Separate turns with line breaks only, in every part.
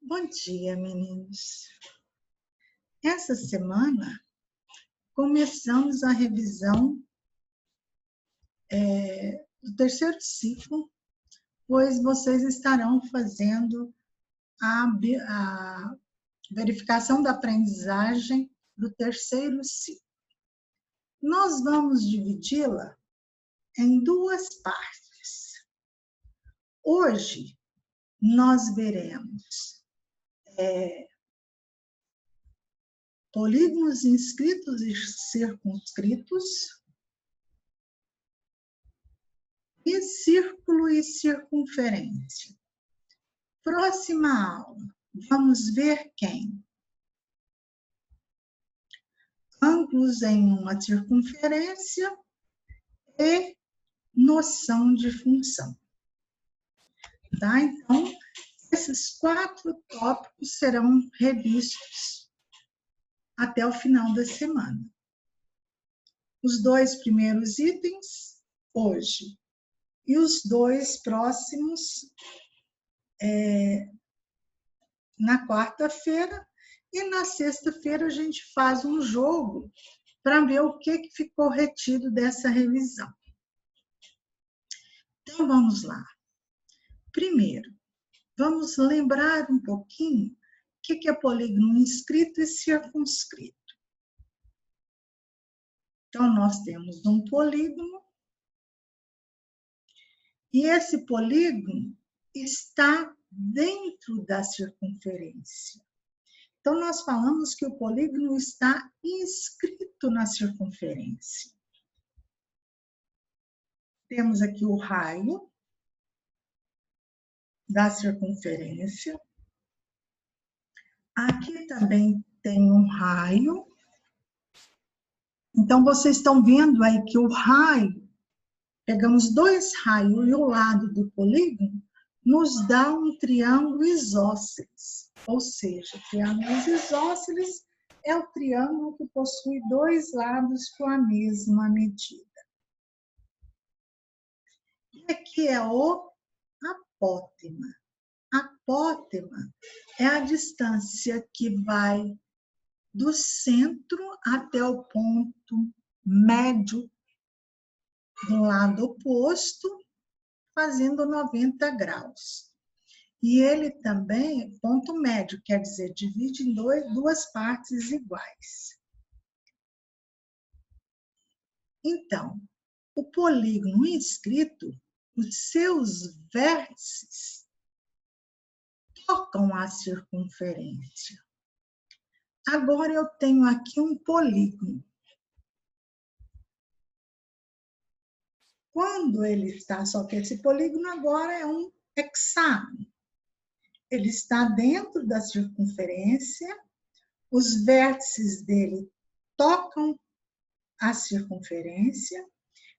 Bom dia, meninos. Essa semana começamos a revisão do terceiro ciclo, pois vocês estarão fazendo a verificação da aprendizagem do terceiro ciclo. Nós vamos dividi-la em duas partes. Hoje, nós veremos polígonos inscritos e circunscritos, e círculo e circunferência. Próxima aula, vamos ver quem? Ângulos em uma circunferência e noção de função. Tá? Então, esses 4 tópicos serão revistos até o final da semana. Os 2 primeiros itens, hoje, e os 2 próximos, na quarta-feira, e na sexta-feira a gente faz um jogo para ver o que ficou retido dessa revisão. Então, vamos lá. Primeiro, vamos lembrar um pouquinho o que é polígono inscrito e circunscrito. Então, nós temos um polígono, e esse polígono está dentro da circunferência. Então, nós falamos que o polígono está inscrito na circunferência. Temos aqui o raio da circunferência. Aqui também tem um raio. Então, vocês estão vendo aí que o raio, pegamos 2 raios e o lado do polígono, nos dá um triângulo isósceles. Ou seja, triângulos isósceles é o triângulo que possui 2 lados com a mesma medida. E aqui é o apótema. Apótema é a distância que vai do centro até o ponto médio do lado oposto, fazendo 90 graus. E ele também, ponto médio, quer dizer, divide em 2 partes iguais. Então, o polígono inscrito, os seus vértices tocam a circunferência. Agora eu tenho aqui um polígono. Quando ele está, só que esse polígono agora é um hexágono. Ele está dentro da circunferência, os vértices dele tocam a circunferência,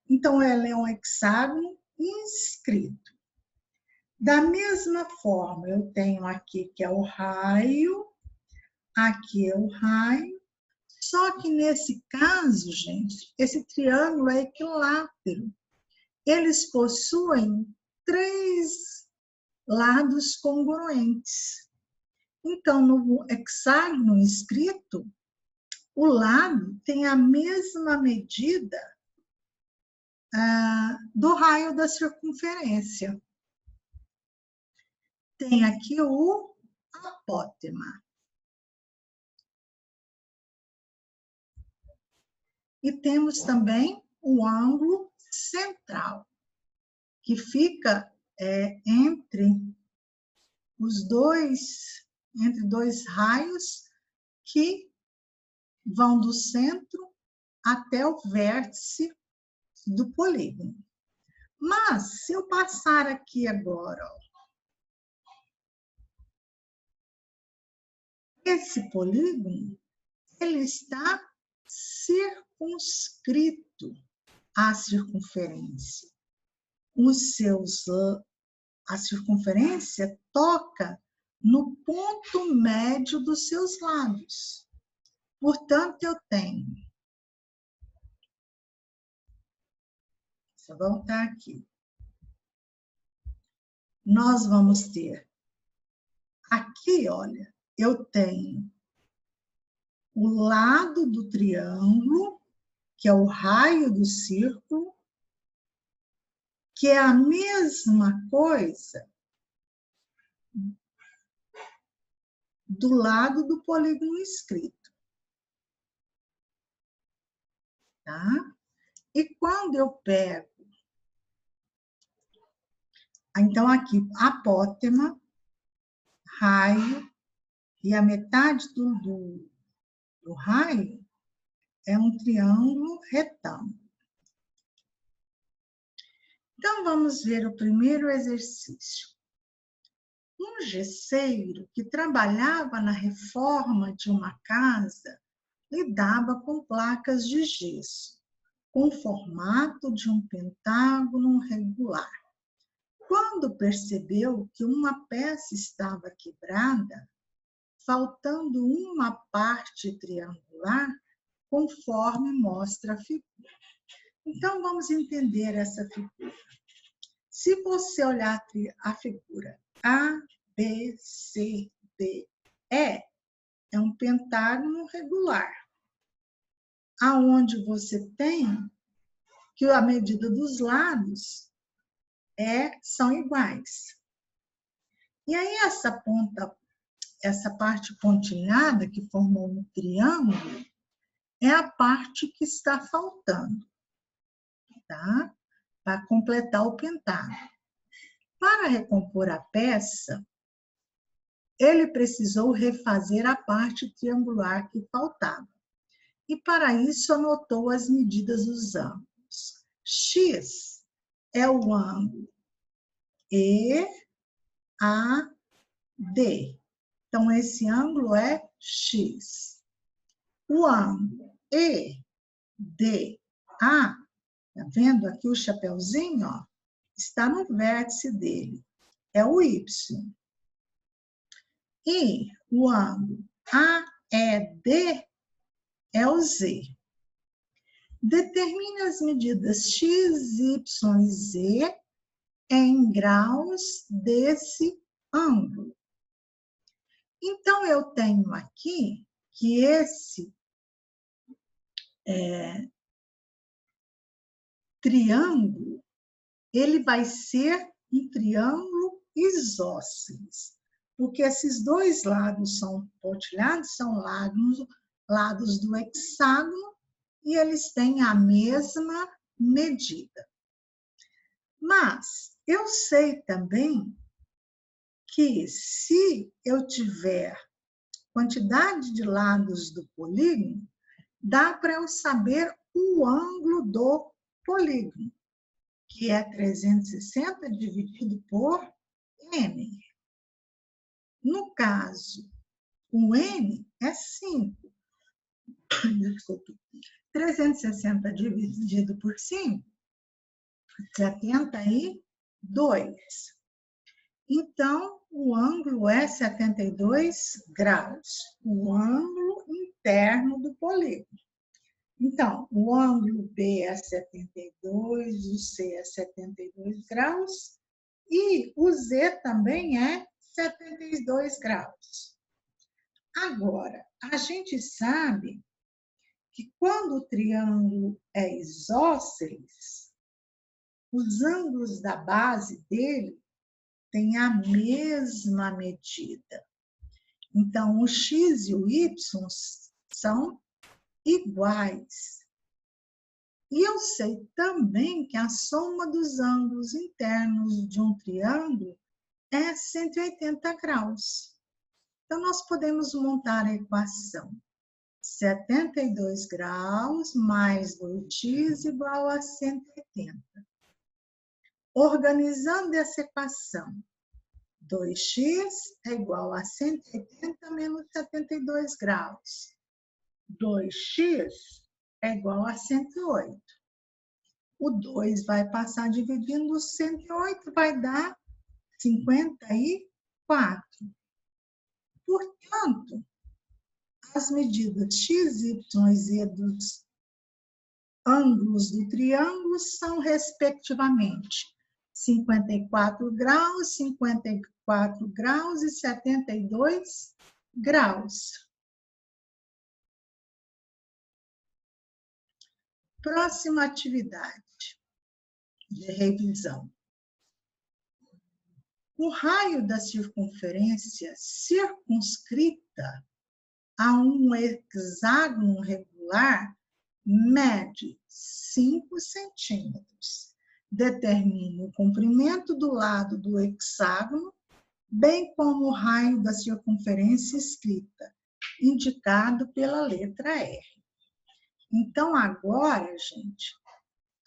então ele é um hexágono inscrito. Da mesma forma, eu tenho aqui que é o raio, aqui é o raio, só que nesse caso, gente, esse triângulo é equilátero. Eles possuem 3 lados congruentes. Então, no hexágono inscrito, o lado tem a mesma medida do raio da circunferência. Tem aqui o apótema. E temos também o ângulo central, que fica entre 2 raios que vão do centro até o vértice do polígono. Mas, se eu passar aqui agora, ó, esse polígono, ele está circunscrito à circunferência. A circunferência toca no ponto médio dos seus lados. Portanto, eu tenho. Deixa eu voltar aqui. Nós vamos ter aqui, olha, eu tenho o lado do triângulo, que é o raio do círculo, que é a mesma coisa do lado do polígono escrito. Tá? E quando eu pego, então aqui, apótema, raio, e a metade do raio é um triângulo retângulo. Então, vamos ver o primeiro exercício. Um gesseiro que trabalhava na reforma de uma casa lidava com placas de gesso, com o formato de um pentágono regular. Quando percebeu que uma peça estava quebrada, faltando uma parte triangular, conforme mostra a figura. Então, vamos entender essa figura. Se você olhar a figura A, B, C, D, E, é um pentágono regular, aonde você tem que a medida dos lados são iguais. E aí essa parte pontilhada que formou um triângulo é a parte que está faltando, tá? Para completar o pentágono. Para recompor a peça, ele precisou refazer a parte triangular que faltava. E para isso anotou as medidas dos ângulos. X é o ângulo EAD. Então, esse ângulo é X. O ângulo EDA, tá vendo aqui o chapeuzinho, ó? Está no vértice dele, é o Y. E o ângulo AED é o Z. Determine as medidas X, Y e Z em graus desse ângulo. Então, eu tenho aqui que esse triângulo, ele vai ser um triângulo isósceles, porque esses dois lados são pontilhados, são lados do hexágono, e eles têm a mesma medida. Mas eu sei também que se eu tiver quantidade de lados do polígono, dá para eu saber o ângulo do polígono, que é 360 dividido por N. No caso, o N é 5. Desculpe. 360 dividido por 5, 72. Então, o ângulo é 72 graus, o ângulo interno do polígono. Então, o ângulo B é 72, o C é 72 graus e o Z também é 72 graus. Agora, a gente sabe que quando o triângulo é isósceles, os ângulos da base dele têm a mesma medida. Então, o X e o Y são iguais. E eu sei também que a soma dos ângulos internos de um triângulo é 180 graus. Então, nós podemos montar a equação 72 graus mais 2x igual a 180. Organizando essa equação, 2x é igual a 180 menos 72 graus. 2x é igual a 108. O 2 vai passar dividindo o 108, vai dar 54. Portanto, as medidas x, y e z dos ângulos do triângulo são, respectivamente, 54 graus, 54 graus e 72 graus. Próxima atividade de revisão. O raio da circunferência circunscrita a um hexágono regular mede 5 centímetros. Determine o comprimento do lado do hexágono, bem como o raio da circunferência escrita, indicado pela letra R. Então, agora, gente,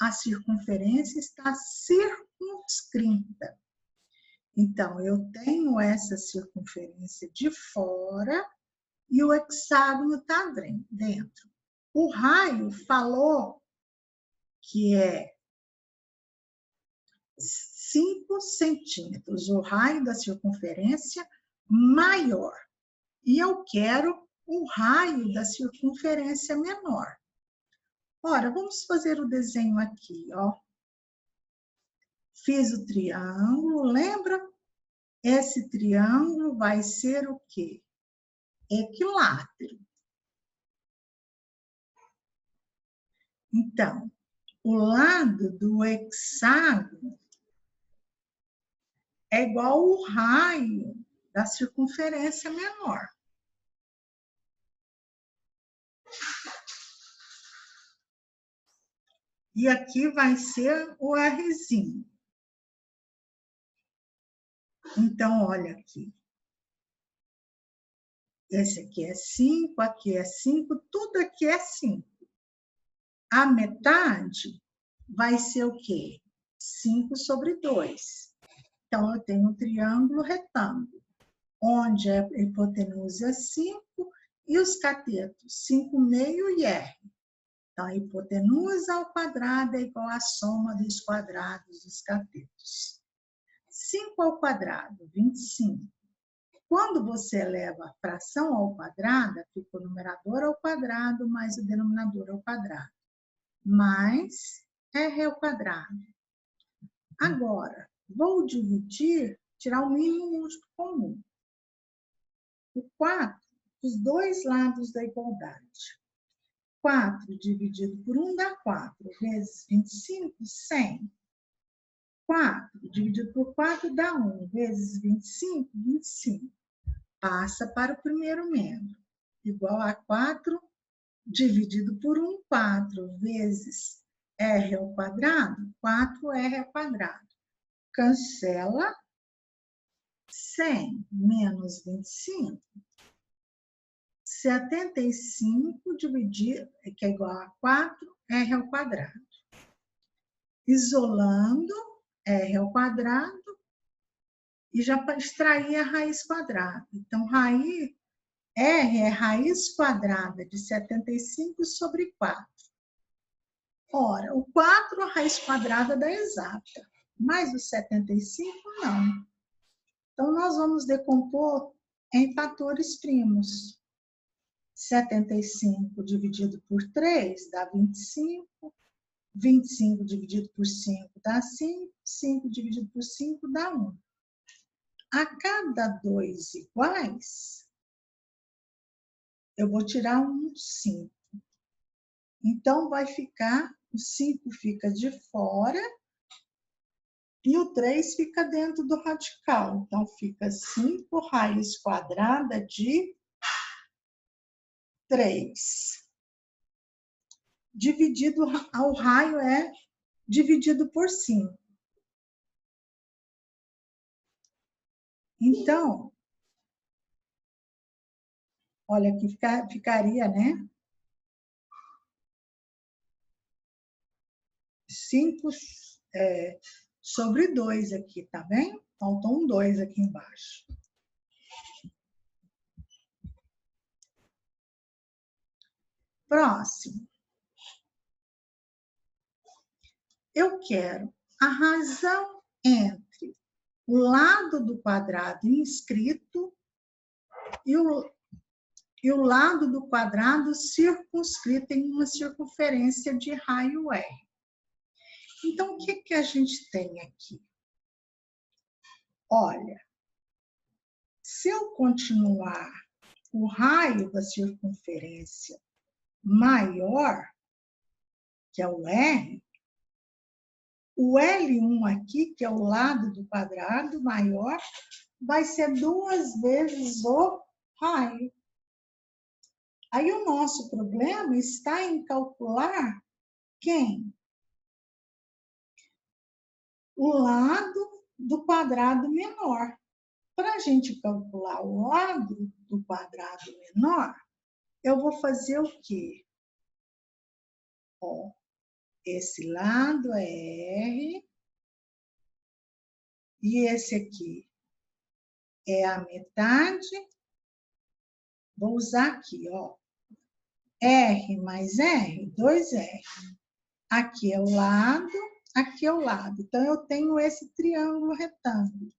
a circunferência está circunscrita. Então, eu tenho essa circunferência de fora e o hexágono está dentro. O raio falou que é 5 centímetros, o raio da circunferência maior. E eu quero o raio da circunferência menor. Ora, vamos fazer o desenho aqui, ó. Fiz o triângulo, lembra? Esse triângulo vai ser o quê? Equilátero. Então, o lado do hexágono é igual ao raio da circunferência menor. E aqui vai ser o Rzinho. Então, olha aqui. Esse aqui é 5, aqui é 5, tudo aqui é 5. A metade vai ser o quê? 5 sobre 2. Então, eu tenho um triângulo retângulo, onde a hipotenusa é 5 e os catetos, 5 meio e R. Então, a hipotenusa ao quadrado é igual à soma dos quadrados dos catetos. 5 ao quadrado, 25. Quando você eleva a fração ao quadrado, fica o numerador ao quadrado mais o denominador ao quadrado. Mais R ao quadrado. Agora, vou dividir, tirar o mínimo múltiplo comum. O 4, os dois lados da igualdade. 4 dividido por 1 dá 4, vezes 25, 100. 4 dividido por 4 dá 1, vezes 25, 25. Passa para o primeiro membro. Igual a 4 dividido por 1, 4, vezes R ao quadrado, 4R ao quadrado. Cancela. 100 menos 25. 75 dividido, que é igual a 4R ao quadrado. Isolando R ao quadrado, e já extrair a raiz quadrada. Então, R é raiz quadrada de 75 sobre 4. Ora, o 4 é a raiz quadrada da exata, mas o 75 não. Então, nós vamos decompor em fatores primos. 75 dividido por 3 dá 25. 25 dividido por 5 dá 5. 5 dividido por 5 dá 1. A cada 2 iguais, eu vou tirar um 5. Então, vai ficar, o 5 fica de fora e o 3 fica dentro do radical. Então, fica 5 raiz quadrada de 3. Dividido, ao raio é dividido por 5. Então, olha, aqui ficaria, né? 5 sobre 2 aqui, tá bem? Faltou um 2 aqui embaixo. Próximo. Eu quero a razão entre o lado do quadrado inscrito e o lado do quadrado circunscrito em uma circunferência de raio R. Então, o que a gente tem aqui? olha, se eu continuar o raio da circunferência maior, que é o R, o L1 aqui, que é o lado do quadrado maior, vai ser 2 vezes o raio. Aí o nosso problema está em calcular quem? O lado do quadrado menor. Para a gente calcular o lado do quadrado menor, eu vou fazer o quê? Ó, esse lado é R, e esse aqui é a metade. Vou usar aqui, ó, R mais R, 2R. Aqui é o lado, aqui é o lado. Então, eu tenho esse triângulo retângulo.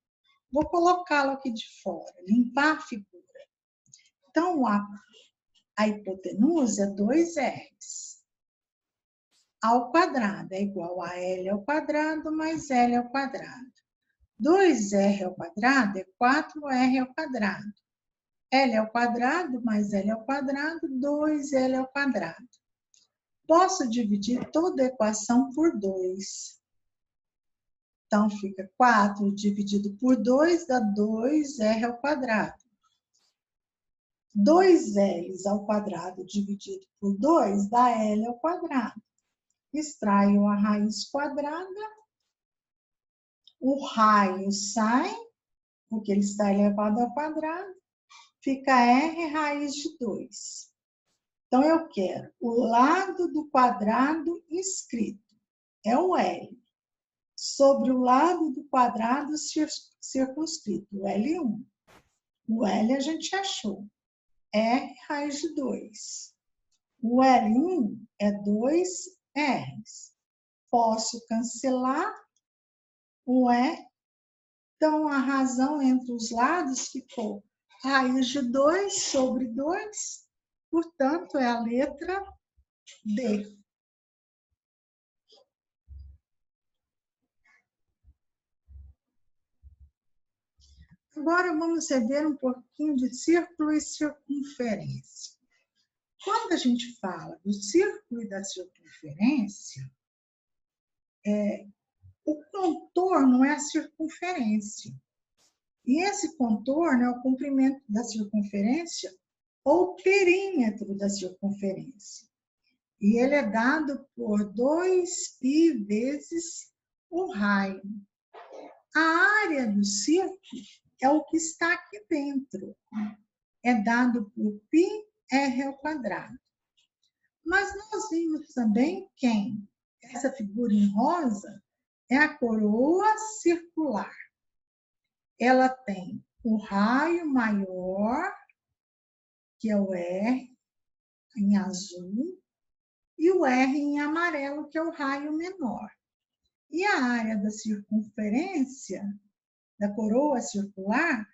Vou colocá-lo aqui de fora, limpar a figura. Então, a hipotenusa é 2R ao quadrado, é igual a L ao quadrado mais L ao quadrado. 2R ao quadrado é 4R ao quadrado. L ao quadrado mais L ao quadrado, 2L ao quadrado. Posso dividir toda a equação por 2. Então, fica 4 dividido por 2 dá 2R ao quadrado. 2L ao quadrado dividido por 2 dá L ao quadrado. Extraio a raiz quadrada. O raio sai, porque ele está elevado ao quadrado. Fica R raiz de 2. Então, eu quero o lado do quadrado escrito, é o L, sobre o lado do quadrado circunscrito, o L1. O L a gente achou, R raiz de 2. O L1 é 2R. Posso cancelar o E. Então, a razão entre os lados ficou raiz de 2 sobre 2. Portanto, é a letra D. Agora, vamos ver um pouquinho de círculo e circunferência. Quando a gente fala do círculo e da circunferência, o contorno é a circunferência. E esse contorno é o comprimento da circunferência ou perímetro da circunferência. E ele é dado por 2π vezes o raio. A área do círculo é o que está aqui dentro. É dado por πr ao quadrado. Mas nós vimos também quem? Essa figura em rosa é a coroa circular. Ela tem o raio maior, que é o R, em azul, e o R em amarelo, que é o raio menor. E a área da circunferência da coroa circular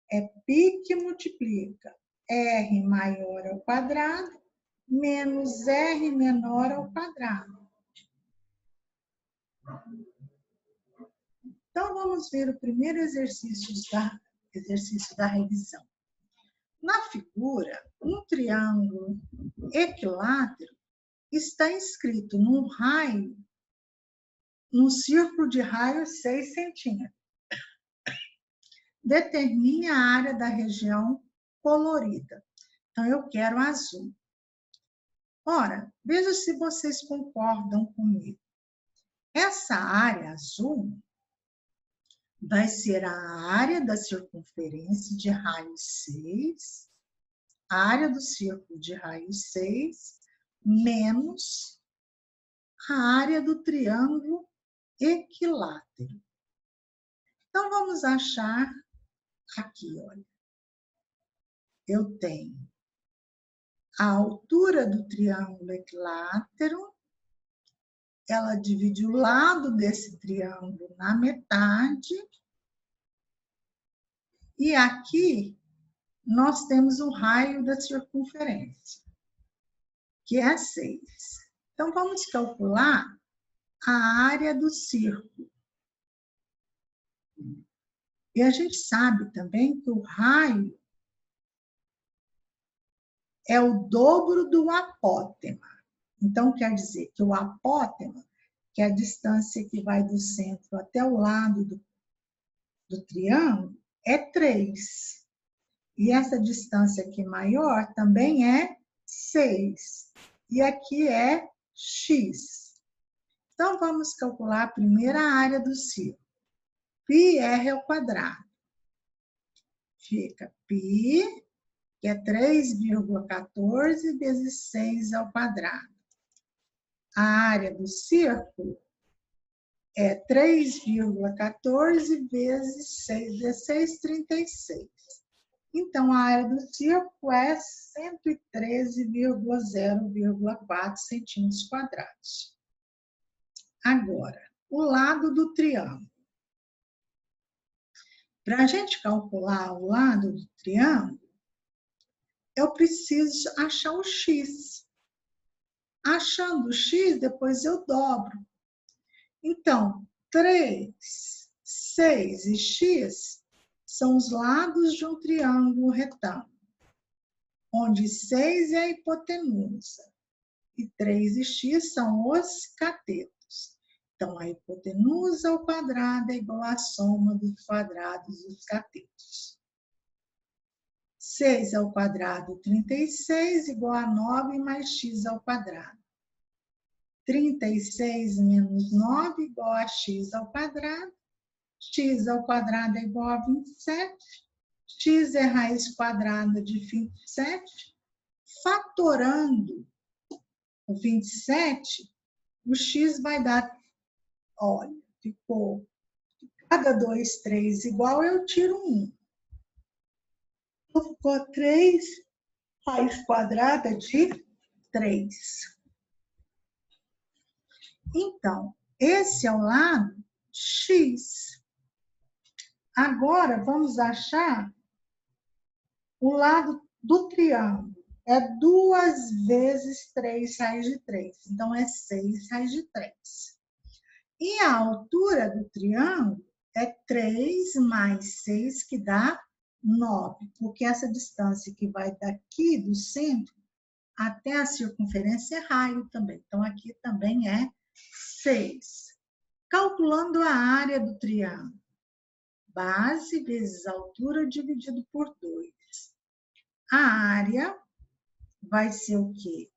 é π que multiplica R maior ao quadrado menos R menor ao quadrado. Então, vamos ver o primeiro exercício da revisão. Na figura, um triângulo equilátero está inscrito num círculo de raio 6 centímetros. Determine a área da região colorida. Então, eu quero azul. Ora, veja se vocês concordam comigo. Essa área azul vai ser a área da circunferência de raio 6, a área do círculo de raio 6, menos a área do triângulo equilátero. Então, vamos achar aqui, olha. Eu tenho a altura do triângulo equilátero, ela divide o lado desse triângulo na metade, e aqui nós temos o raio da circunferência, que é 6. Então, vamos calcular a área do círculo. E a gente sabe também que o raio é o dobro do apótema. Então, quer dizer que o apótema, que é a distância que vai do centro até o lado do triângulo, é 3. E essa distância aqui maior também é 6. E aqui é x. Então, vamos calcular a primeira área do círculo. πr ao quadrado. Fica π, que é 3,14 vezes 6 ao quadrado. A área do círculo é 3,14 vezes 6, 16, 36. Então, a área do círculo é 113,0,4 centímetros quadrados. Agora, o lado do triângulo. Para a gente calcular o lado do triângulo, eu preciso achar o x. Achando o x, depois eu dobro. Então, 3, 6 e x são os lados de um triângulo retângulo, onde 6 é a hipotenusa e 3 e x são os catetos. Então, a hipotenusa ao quadrado é igual à soma dos quadrados dos catetos. 6 ao quadrado, 36, igual a 9 mais x ao quadrado. 36 menos 9 igual a x ao quadrado. X ao quadrado é igual a 27. X é raiz quadrada de 27. Fatorando o 27, o x vai dar, olha, ficou cada 2, 3 igual, eu tiro 1. Então, ficou 3 raiz quadrada de 3. Então, esse é o lado x. Agora, vamos achar o lado do triângulo. É 2 vezes 3 raiz de 3. Então, é 6 raiz de 3. E a altura do triângulo é 3 mais 6, que dá 9. Porque essa distância que vai daqui do centro até a circunferência é raio também. Então, aqui também é 6. Calculando a área do triângulo. Base vezes altura dividido por 2. A área vai ser o quê?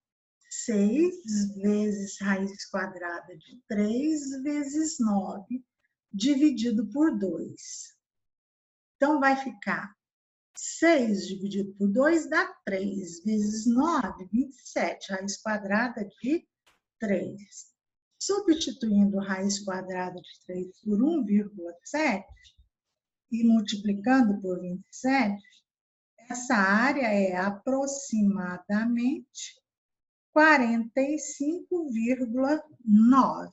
6 vezes raiz quadrada de 3 vezes 9, dividido por 2. Então, vai ficar 6 dividido por 2 dá 3, vezes 9, 27, raiz quadrada de 3. Substituindo raiz quadrada de 3 por 1,7 e multiplicando por 27, essa área é aproximadamente 45,9.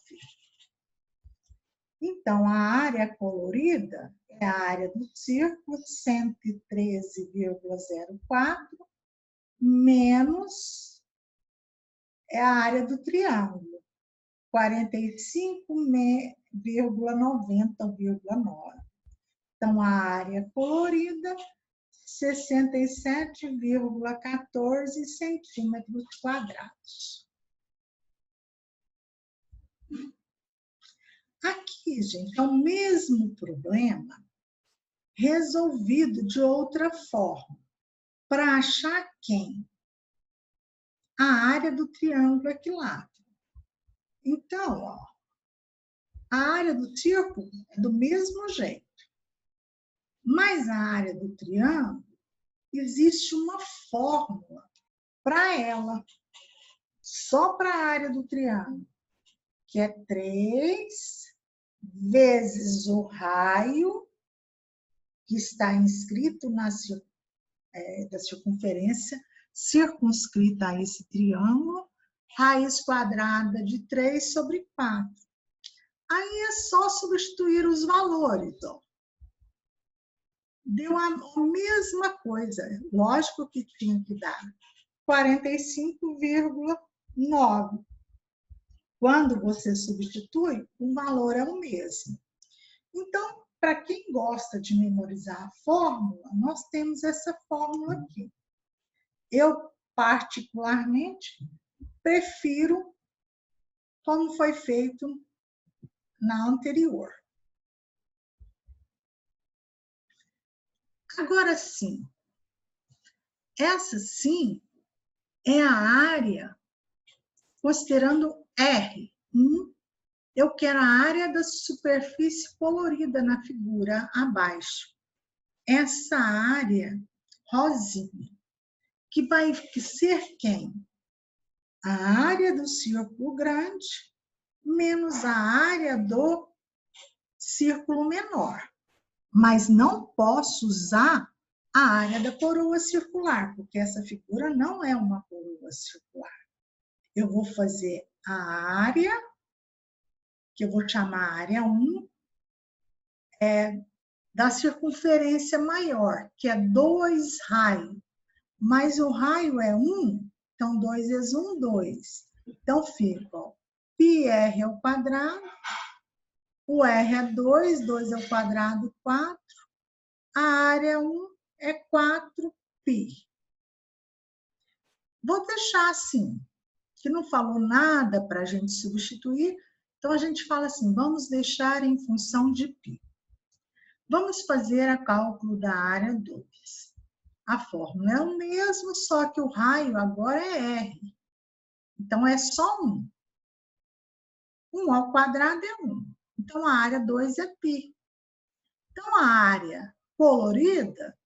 Então, a área colorida é a área do círculo, 113,04, menos é a área do triângulo, 45,90,9. Então, a área colorida, 67,14 centímetros quadrados. Aqui, gente, é o mesmo problema resolvido de outra forma. Para achar quem? A área do triângulo equilátero. Então, ó, a área do círculo é do mesmo jeito. Mas a área do triângulo, existe uma fórmula para ela, só para a área do triângulo, que é 3 vezes o raio que está inscrito da circunferência, circunscrita a esse triângulo, raiz quadrada de 3 sobre 4. Aí é só substituir os valores, ó. Deu a mesma coisa. Lógico que tinha que dar 45,9. Quando você substitui, o valor é o mesmo. Então, para quem gosta de memorizar a fórmula, nós temos essa fórmula aqui. Eu, particularmente, prefiro como foi feito na anterior. Agora sim, essa sim é a área considerando R. Eu quero a área da superfície colorida na figura abaixo. Essa área rosinha, que vai ser quem? A área do círculo grande menos a área do círculo menor. Mas não posso usar a área da coroa circular, porque essa figura não é uma coroa circular. Eu vou fazer a área, que eu vou chamar área 1, da circunferência maior, que é 2 raios. Mas o raio é 1, então 2 vezes 1, 2. Então fica, ó, πr ao quadrado, o r é 2, 2 ao quadrado, 4. A área 1 é 4π. Vou deixar assim, que não falou nada para a gente substituir, então a gente fala assim, vamos deixar em função de π. Vamos fazer o cálculo da área 2. A fórmula é o mesmo, só que o raio agora é R. Então, é só 1. 1 ao quadrado é 1. Então, a área 2 é π. Então, a área colorida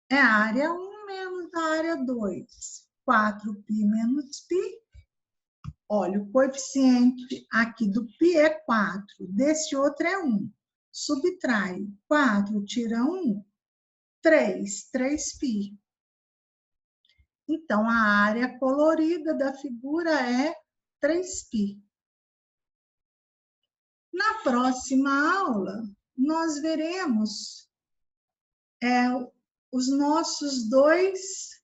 é a área 1 menos a área 2. 4π menos π. Olha, o coeficiente aqui do π é 4. Desse outro é 1. Subtrai 4, tira 1, 3. 3π. Então, a área colorida da figura é 3π. Na próxima aula, nós veremos os nossos dois